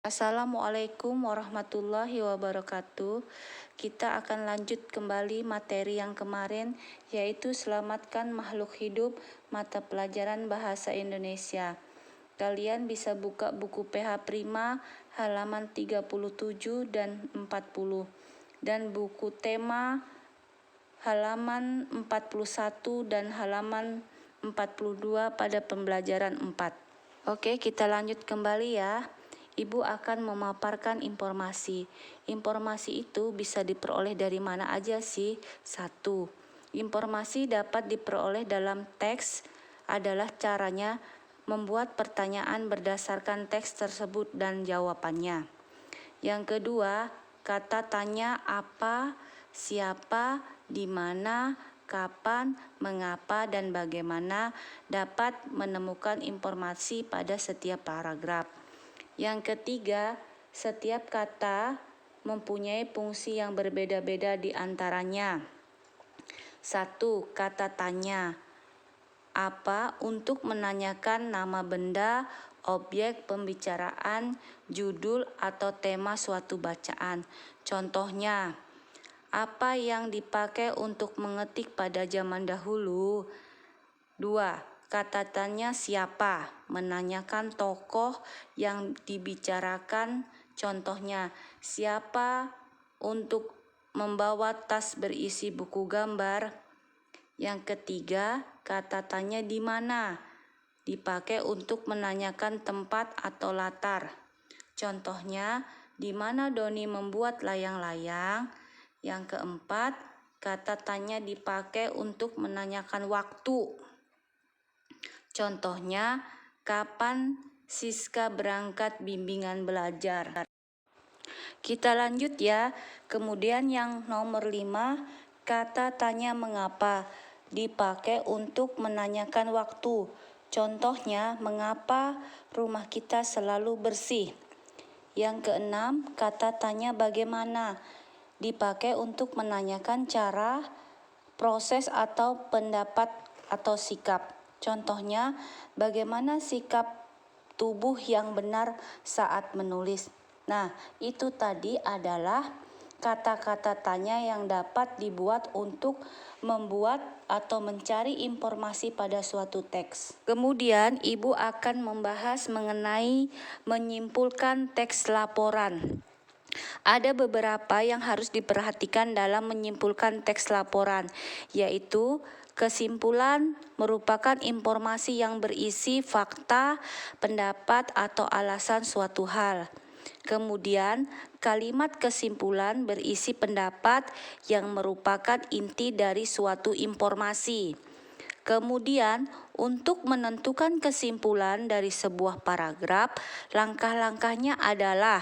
Assalamualaikum warahmatullahi wabarakatuh. Kita akan lanjut kembali materi yang kemarin, yaitu selamatkan makhluk hidup, mata pelajaran bahasa Indonesia. Kalian bisa buka buku PH Prima halaman 37 dan 40 dan buku tema halaman 41 dan halaman 42 pada pembelajaran 4. Oke, kita lanjut kembali ya. Ibu akan memaparkan informasi. Informasi itu bisa diperoleh dari mana aja sih? 1. Informasi dapat diperoleh dalam teks adalah caranya membuat pertanyaan berdasarkan teks tersebut dan jawabannya. Yang kedua, kata tanya apa, siapa, di mana, kapan, mengapa, dan bagaimana dapat menemukan informasi pada setiap paragraf. Yang ketiga, setiap kata mempunyai fungsi yang berbeda-beda di antaranya. 1. Kata tanya. Apa? Untuk menanyakan nama benda, objek pembicaraan, judul atau tema suatu bacaan. Contohnya, apa yang dipakai untuk mengetik pada zaman dahulu? 2. Kata tanya siapa? Menanyakan tokoh yang dibicarakan. Contohnya, siapa untuk membawa tas berisi buku gambar? Yang ketiga, kata tanya di mana? Dipakai untuk menanyakan tempat atau latar. Contohnya, di mana Doni membuat layang-layang? Yang keempat, kata tanya dipakai untuk menanyakan waktu. Contohnya, kapan Siska berangkat bimbingan belajar? Kita lanjut ya. Kemudian yang nomor 5, kata tanya mengapa dipakai untuk menanyakan waktu. Contohnya, mengapa rumah kita selalu bersih? Yang keenam, kata tanya bagaimana dipakai untuk menanyakan cara, proses atau pendapat atau sikap. Contohnya, bagaimana sikap tubuh yang benar saat menulis. Nah, itu tadi adalah kata-kata tanya yang dapat dibuat untuk membuat atau mencari informasi pada suatu teks. Kemudian, Ibu akan membahas mengenai menyimpulkan teks laporan. Ada beberapa yang harus diperhatikan dalam menyimpulkan teks laporan, yaitu kesimpulan merupakan informasi yang berisi fakta, pendapat, atau alasan suatu hal. Kemudian, kalimat kesimpulan berisi pendapat yang merupakan inti dari suatu informasi. Kemudian, untuk menentukan kesimpulan dari sebuah paragraf, langkah-langkahnya adalah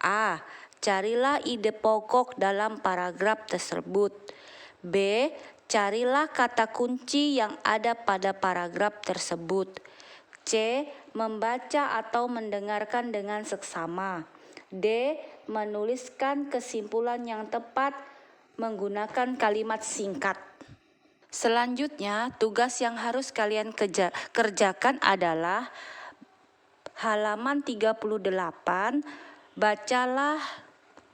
A. Carilah ide pokok dalam paragraf tersebut. B. Carilah kata kunci yang ada pada paragraf tersebut. C. Membaca atau mendengarkan dengan seksama. D. Menuliskan kesimpulan yang tepat menggunakan kalimat singkat. Selanjutnya, tugas yang harus kalian kerjakan adalah halaman 38. Bacalah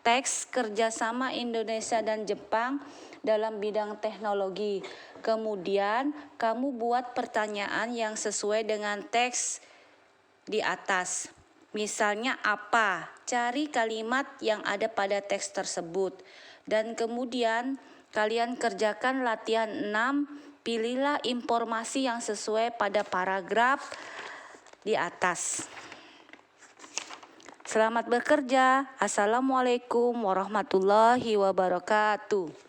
teks kerjasama Indonesia dan Jepang dalam bidang teknologi. Kemudian, kamu buat pertanyaan yang sesuai dengan teks di atas. Misalnya apa? Cari kalimat yang ada pada teks tersebut. Dan kemudian, kalian kerjakan latihan 6. Pilihlah informasi yang sesuai pada paragraf di atas. Selamat bekerja. Assalamualaikum warahmatullahi wabarakatuh.